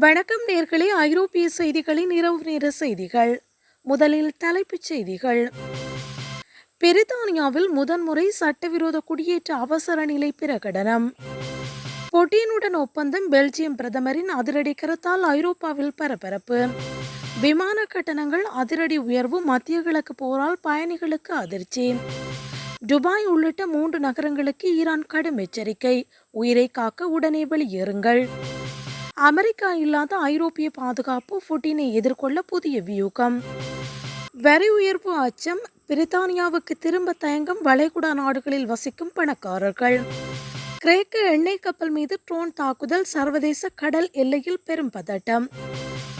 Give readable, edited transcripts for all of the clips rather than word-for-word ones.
வணக்கம் நேர்களே. ஐரோப்பிய செய்திகளின் இரவு நேர செய்திகள். முதலில் தலைப்புச் செய்திகள். பிரித்தானியாவில் முதன்முறை சட்டவிரோத குடியேற்ற அவசர நிலை பிரகடனம். புட்டினுடன் ஒப்பந்தம். பெல்ஜியம் பிரதமரின் அதிரடி கருத்தால் ஐரோப்பாவில் பரபரப்பு. விமான கட்டணங்கள் அதிரடி உயர்வு. மத்திய கிழக்கு போரால் பயணிகளுக்கு அதிர்ச்சி. துபாய் உள்ளிட்ட 3 நகரங்களுக்கு ஈரான் கடும் எச்சரிக்கை. உயிரை காக்க உடனே வெளியேறுங்கள். அமெரிக்கா இல்லாத ஐரோப்பிய பாதுகாப்பு. புட்டினை எதிர்கொள்ள புதிய வியூகம். வரி உயர்வு அச்சம். பிரித்தானியாவுக்கு திரும்ப தயங்கும் வளைகுடா நாடுகளில் வசிக்கும் பணக்காரர்கள். கிரேக்க எண்ணெய் கப்பல் மீது ட்ரோன் தாக்குதல். சர்வதேச கடல் எல்லையில் பெரும் பதட்டம்.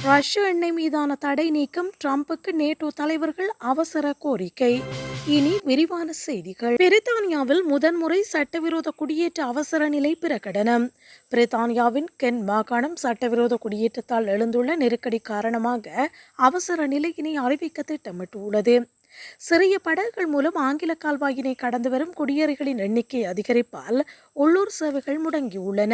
ரஷ்ய எண்ணெய் மீதான தடை நீக்கம். ட்ரம்புக்கு நேட்டோ தலைவர்கள் அவசர கோரிக்கை. இனி விரிவான செய்திகள். பிரித்தானியாவில் முதன்முறை சட்டவிரோத குடியேற்ற அவசர நிலை பிரகடனம். பிரித்தானியாவின் கென் மாகாணம் சட்டவிரோத குடியேற்றத்தால் எழுந்துள்ள நெருக்கடி காரணமாக அவசர நிலையினை அறிவிக்க திட்டமிட்டுள்ளது. சிறிய படகுகள் மூலம் ஆங்கில கால்வாயினை கடந்து வரும் குடியேறிகளின் எண்ணிக்கை அதிகரிப்பால் உள்ளூர் சேவைகள் முடங்கியுள்ளன.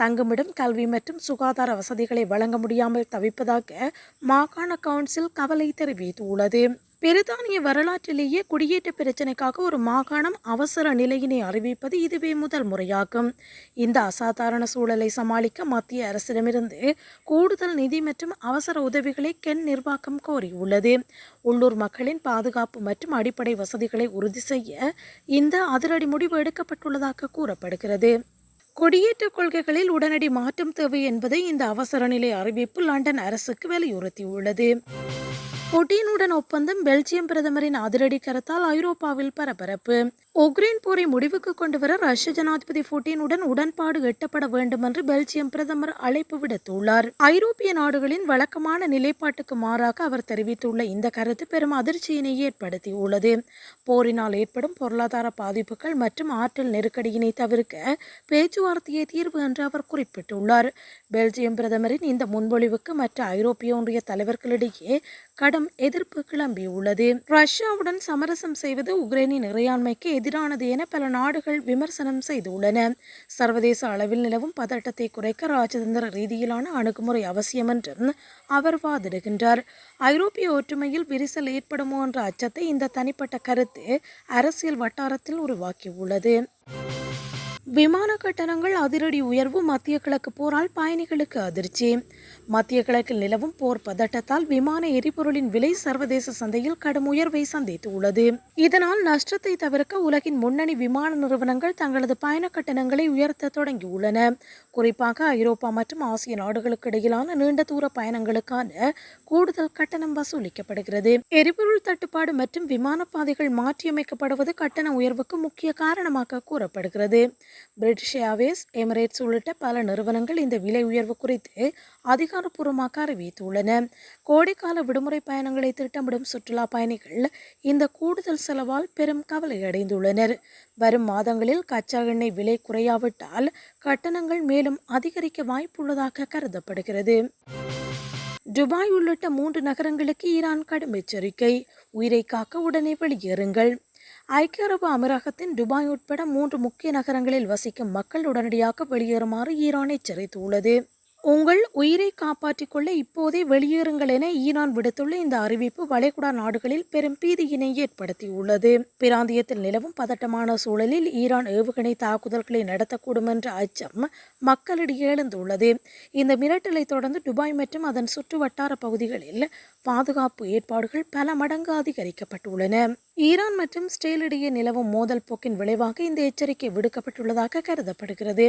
தங்குமிடம், கல்வி மற்றும் சுகாதார வசதிகளை வழங்க முடியாமல் தவிப்பதாக மாகாண கவுன்சில் கவலை தெரிவித்துள்ளது. பிரித்தானிய வரலாற்றிலேயே குடியேற்ற பிரச்சினைக்காக ஒரு மாகாணம் அவசர நிலையினை அறிவிப்பது இதுவே முதல் முறையாகும். இந்த அசாதாரண சூழலை சமாளிக்க மத்திய அரசிடமிருந்து கூடுதல் நிதி மற்றும் அவசர உதவிகளை கென் நிர்வாகம் கோரியுள்ளது. உள்ளூர் மக்களின் பாதுகாப்பு மற்றும் அடிப்படை வசதிகளை உறுதி செய்ய இந்த அதிரடி முடிவு எடுக்கப்பட்டுள்ளதாக கூறப்படுகிறது. குடியேற்ற கொள்கைகளில் உடனடி மாற்றம் தேவை என்பதை இந்த அவசர நிலை அறிவிப்பு லண்டன் அரசுக்கு வலியுறுத்தியுள்ளது. புட்டினுடன் ஒப்பந்தம். பெல்ஜியம் பிரதமரின் அதிரடி கருத்தால் ஐரோப்பாவில் பரபரப்பு. உக்ரைன் போரை முடிவுக்கு கொண்டுவர ரஷ்ய ஜனாதிபதி புட்டினுடன் உடன்பாடு எட்டப்பட வேண்டும் என்று பெல்ஜியம் பிரதமர் அழைப்பு விடுத்துள்ளார். ஐரோப்பிய நாடுகளின் வழக்கமான நிலைப்பாட்டுக்கு மாறாக அவர் தெரிவித்துள்ள இந்த கருத்து பெரும் அதிர்ச்சியினை ஏற்படுத்தியுள்ளது. போரினால் ஏற்படும் பொருளாதார பாதிப்புகள் மற்றும் ஆற்றல் நெருக்கடியினை தவிர்க்க பேச்சுவார்த்தையே தீர்வு என்று அவர் குறிப்பிட்டுள்ளார். பெல்ஜியம் பிரதமரின் இந்த முன்மொழிவுக்கு மற்ற ஐரோப்பிய ஒன்றிய தலைவர்களிடையே கடும் எதிர்ப்பு கிளம்பியுள்ளது. ரஷ்யாவுடன் சமரசம் செய்வது உக்ரைனின் இறையாண்மைக்கு எதிரானது என பல நாடுகள் விமர்சனம் செய்துள்ளன. சர்வதேச அளவில் நிலவும் பதட்டத்தை குறைக்க ராஜதந்திர ரீதியிலான அணுகுமுறை அவசியம் என்றும் அவர் வாதிடுகின்றார். ஐரோப்பிய ஒற்றுமையில் விரிசல் ஏற்படுமோ என்ற அச்சத்தை இந்த தனிப்பட்ட கருத்து அரசியல் வட்டாரத்தில் உருவாக்கியுள்ளது. விமான கட்டணங்கள் அதிரடி உயர்வு. மத்திய கிழக்கு போரால் பயணிகளுக்கு அதிர்ச்சி. மத்திய கிழக்கில் நிலவும் போர் பதட்டத்தால் விமான எரிபொருளின் விலை சர்வதேச சந்தையில் கடும் உயர்வை சந்தித்துள்ளது. இதனால் நஷ்டத்தை தவிர்க்க உலகின் முன்னணி விமான நிறுவனங்கள் தங்களது பயண கட்டணங்களை உயர்த்த தொடங்கியுள்ளன. குறிப்பாக ஐரோப்பா மற்றும் ஆசிய நாடுகளுக்கு இடையிலான நீண்ட தூர பயணங்களுக்கான கூடுதல் கட்டணம் வசூலிக்கப்படுகிறது. எரிபொருள் தட்டுப்பாடு மற்றும் விமான பாதைகள் மாற்றியமைக்கப்படுவது கட்டண உயர்வுக்கு முக்கிய காரணமாக கூறப்படுகிறது. பிரிட்டிஷ் ஏர்வேஸ், எமிரேட்ஸ் உள்ளிட்ட பல நிறுவனங்கள் இந்த விலை உயர்வு குறித்து அதிகாரப்பூர்வமாக அறிவித்துள்ளன. கோடைக்கால விடுமுறை பயணங்களை திட்டமிடும் சுற்றுலா பயணிகள் இந்த கூடுதல் செலவால் பெரும் கவலையடைந்துள்ளனர். வரும் மாதங்களில் கச்சா எண்ணெய் விலை குறையாவிட்டால் கட்டணங்கள் மேலும் அதிகரிக்க வாய்ப்புள்ளதாக கருதப்படுகிறது. துபாய் உள்ளிட்ட 3 நகரங்களுக்கு ஈரான் கடும் எச்சரிக்கை. உயிரை காக்க உடனே வெளியேறுங்கள். ஐக்கிய அரபு அமீரகத்தின் துபாய் உட்பட 3 முக்கிய நகரங்களில் வசிக்கும் மக்கள் உடனடியாக வெளியேறுமாறு ஈரான் எச்சரித்துள்ளது. உங்கள் உயிரை காப்பாற்றிக் கொள்ள இப்போதே வெளியேறுங்கள் என ஈரான் விடுத்துள்ள இந்த அறிவிப்பு வளைகுடா நாடுகளில் பெரும் பீதியினை ஏற்படுத்தியுள்ளது. பிராந்தியத்தில் நிலவும் பதட்டமான சூழலில் ஈரான் ஏவுகணை தாக்குதல்களை நடத்தக்கூடும் என்ற அச்சம் மக்களிடையே எழுந்துள்ளது. இந்த மிரட்டலை தொடர்ந்து துபாய் மற்றும் அதன் சுற்று வட்டார பகுதிகளில் பாதுகாப்பு ஏற்பாடுகள் பல மடங்கு அதிகரிக்கப்பட்டுள்ளன. ஈரான் மற்றும் இஸ்ரேல் இடையே நிலவும் மோதல் போக்கின் விளைவாக இந்த எச்சரிக்கை விடுக்கப்பட்டுள்ளதாக கருதப்படுகிறது.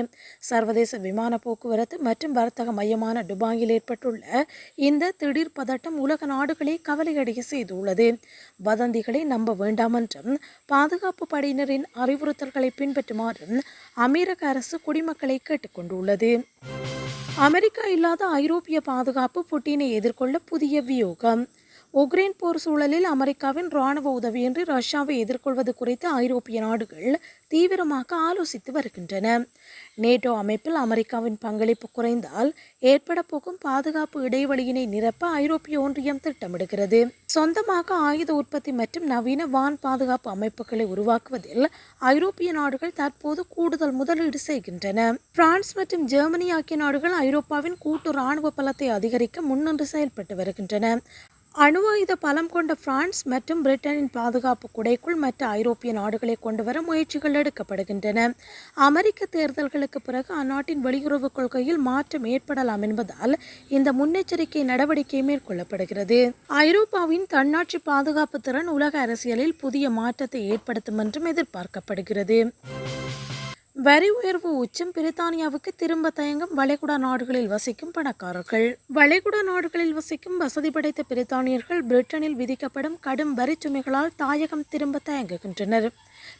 சர்வதேச விமான போக்குவரத்து மற்றும் வர்த்தக மையமான துபாயில் ஏற்பட்டுள்ள இந்த திடீர் பதட்டம் உலக நாடுகளை கவலையடைய செய்துள்ளது. வதந்திகளை நம்ப வேண்டாம் என்றும் பாதுகாப்பு படையினரின் அறிவுறுத்தல்களை பின்பற்றுமாறும் அமெரிக்க அரசு குடிமக்களை கேட்டுக்கொண்டுள்ளது. அமெரிக்கா இல்லாத ஐரோப்பிய பாதுகாப்பு. புட்டினை எதிர்கொள்ள புதிய வியூகம். உக்ரைன் போர் சூழலில் அமெரிக்காவின் இராணுவ உதவியின்றி ரஷ்யாவை எதிர்கொள்வது குறித்து ஐரோப்பிய நாடுகள் தீவிரமாக ஆலோசித்து வருகின்றன. நேட்டோ அமைப்பில் அமெரிக்காவின் பங்களிப்பு குறைந்தால் ஏற்பட போகும் பாதுகாப்பு இடைவெளியினை நிரப்ப ஐரோப்பிய ஒன்றியம் திட்டமிடுகிறது. சொந்தமாக ஆயுத உற்பத்தி மற்றும் நவீன வான் பாதுகாப்பு அமைப்புகளை உருவாக்குவதில் ஐரோப்பிய நாடுகள் தற்போது கூடுதல் முதலீடு செய்கின்றன. பிரான்ஸ் மற்றும் ஜெர்மனி ஆகிய நாடுகள் ஐரோப்பாவின் கூட்டு இராணுவ பலத்தை அதிகரிக்க முன்னின்று செயல்பட்டு வருகின்றன. அணு ஆயுத பலம் கொண்ட பிரான்ஸ் மற்றும் பிரிட்டனின் பாதுகாப்பு குடைக்குள் மற்ற ஐரோப்பிய நாடுகளை கொண்டுவர முயற்சிகள் எடுக்கப்படுகின்றன. அமெரிக்க தேர்தல்களுக்கு பிறகு அந்நாட்டின் வெளியுறவு கொள்கையில் மாற்றம் ஏற்படலாம் என்பதால் இந்த முன்னெச்சரிக்கை நடவடிக்கை மேற்கொள்ளப்படுகிறது. ஐரோப்பாவின் தன்னாட்சி பாதுகாப்பு திறன் உலக அரசியலில் புதிய மாற்றத்தை ஏற்படுத்தும் என்றும் எதிர்பார்க்கப்படுகிறது. வரி உயர்வு உச்சம் பிரித்தானியாவுக்கு திரும்ப தயங்கும் வளைகுடா நாடுகளில் வசிக்கும் பணக்காரர்கள். வளைகுடா நாடுகளில் வசிக்கும் வசதி படைத்த பிரித்தானியர்கள் பிரிட்டனில் விதிக்கப்படும் கடும் வரி சுமைகளால் தாயகம் திரும்ப தயங்குகின்றனர்.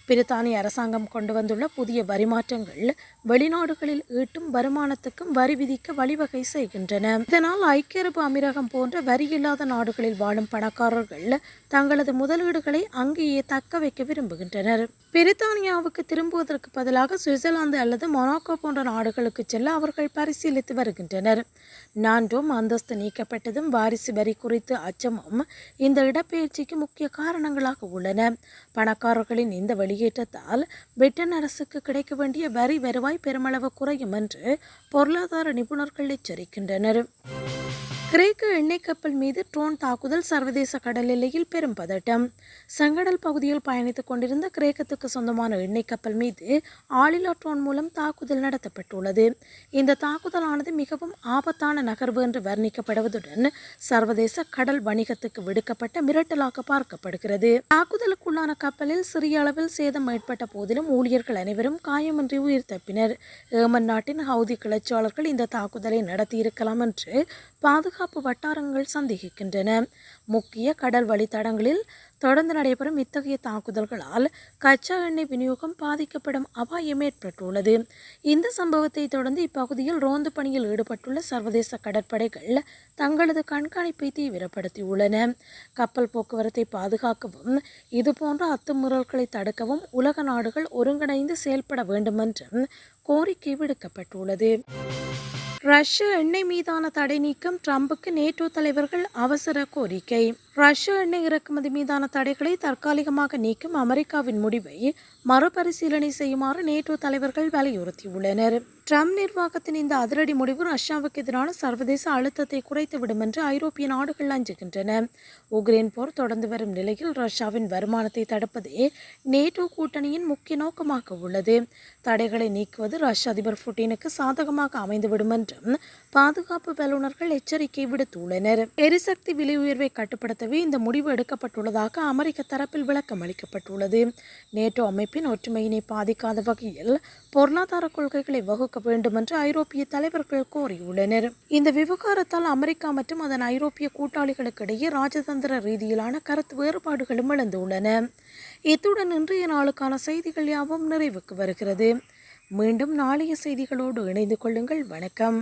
பிரித்தானிய அரசாங்கம் கொண்டு வந்துள்ள புதிய வரி மாற்றங்கள் வெளிநாடுகளில் ஈட்டும் வருமானத்துக்கும் வரி விதிக்க வழிவகை செய்கின்றன. இதனால் ஐக்கிய அரபு அமீரகம் போன்ற வரி இல்லாத நாடுகளில் வாழும் பணக்காரர்கள் தங்களது முதலீடுகளை அங்கேயே தக்க வைக்க விரும்புகின்றனர். பிரித்தானியாவுக்கு திரும்புவதற்கு பதிலாக சுவிட்சர்லாந்து அல்லது மொனாக்கோ போன்ற நாடுகளுக்கு செல்ல அவர்கள் பரிசீலித்து வருகின்றனர். நான்டோம் அந்தஸ்து நீக்கப்பட்டதும் வாரிசு வரி குறித்து அச்சமும் இந்த இடப்பெயர்ச்சிக்கு முக்கிய காரணங்களாக உள்ளன. பணக்காரர்களின் இந்த வெளியேற்றத்தால் பிரிட்டன் அரசுக்கு கிடைக்க வேண்டிய வரி வருவாய் பெருமளவு குறையும் என்று பொருளாதார நிபுணர்கள் எச்சரிக்கின்றனர். கிரேக்க எண்ணெய் கப்பல் மீது ட்ரோன் தாக்குதல் சர்வதேச கடல் எல்லையில் பெரும் பதட்டம். செங்கடல் பகுதியில் பயணித்துக் கொண்டிருந்த கிரேக்கத்துக்கு சொந்தமான எண்ணெய் கப்பல் மீது ஆளில்லா ட்ரோன் மூலம் தாக்குதல் நடத்தப்பட்டுள்ளது. இந்த தாக்குதலானது மிகவும் ஆபத்தான நகர்வு என்று வர்ணிக்கப்படுவதுடன் சர்வதேச கடல் வணிகத்துக்கு விடுக்கப்பட்ட மிரட்டலாக பார்க்கப்படுகிறது. தாக்குதலுக்குள்ளான கப்பலில் சிறிய அளவில் சேதம் ஏற்பட்ட போதிலும் ஊழியர்கள் அனைவரும் காயமின்றி உயிர் தப்பினர். ஏமன் நாட்டின் ஹவுதி கிளர்ச்சியாளர்கள் இந்த தாக்குதலை நடத்தியிருக்கலாம் என்று பாதுகாப்பு வட்டாரங்கள் சந்தேகிக்கின்றன. முக்கிய கடல் வழித்தடங்களில் தொடர்ந்து நடைபெறும் இத்தகைய தாக்குதல்களால் கச்சா எண்ணெய் விநியோகம் பாதிக்கப்படும் அபாயம் ஏற்பட்டுள்ளது. இந்த சம்பவத்தை தொடர்ந்து இப்பகுதியில் ரோந்து பணியில் ஈடுபட்டுள்ள சர்வதேச கடற்படைகள் தங்களது கண்காணிப்பை தீவிரப்படுத்தியுள்ளன. கப்பல் போக்குவரத்தை பாதுகாக்கவும் இதுபோன்ற அத்துமீறல்களை தடுக்கவும் உலக நாடுகள் ஒருங்கிணைந்து செயல்பட வேண்டும் என்றும் கோரிக்கை விடுக்கப்பட்டுள்ளது. ரஷ்ய எண்ணெய் மீதான தடை நீக்கம் ட்ரம்புக்கு நேட்டோ தலைவர்கள் அவசர கோரிக்கை. ரஷ்ய எண்ணெய் இறக்குமதி மீதான தடைகளை தற்காலிகமாக நீக்கும் அமெரிக்காவின் முடிவை மறுபரிசீலனை செய்யுமாறு நேட்டோ தலைவர்கள் வலியுறுத்தியுள்ளனர். ட்ரம்ப் நிர்வாகத்தின் இந்த அதிரடி முடிவு ரஷ்யாவுக்கு எதிரான சர்வதேச அழுத்தத்தை குறைத்துவிடும் என்று ஐரோப்பிய நாடுகள் அஞ்சுகின்றன. உக்ரைன் போர் தொடர்ந்து வரும் நிலையில் ரஷ்யாவின் வருமானத்தை தடுப்பதே நேட்டோ கூட்டணியின் முக்கிய நோக்கமாக உள்ளது. தடைகளை நீக்குவது ரஷ்ய அதிபர் புட்டினுக்கு சாதகமாக அமைந்துவிடும் என்றும் பாதுகாப்பு வல்லுநர்கள் எச்சரிக்கை விடுத்துள்ளனர். எரிசக்தி விலை உயர்வை கட்டுப்படுத்தவே இந்த முடிவு எடுக்கப்பட்டுள்ளதாக அமெரிக்க தரப்பில் விளக்கம் அளிக்கப்பட்டுள்ளது. நேட்டோ அமைப்பின் ஒற்றுமையினை பாதிக்காத வகையில் பொருளாதார கொள்கைகளை வகுக்க வேண்டும் என்று ஐரோப்பிய தலைவர்கள் கோரியுள்ளனர். இந்த விவகாரத்தால் அமெரிக்கா மற்றும் அதன் ஐரோப்பிய கூட்டாளிகளுக்கு இடையே ராஜதந்திர ரீதியிலான கருத்து வேறுபாடுகளும் எழுந்துள்ளன. இத்துடன் இன்றைய நாளுக்கான செய்திகள் யாவும் நிறைவுக்கு வருகிறது. மீண்டும் நாளைய செய்திகளோடு இணைந்து கொள்ளுங்கள். வணக்கம்.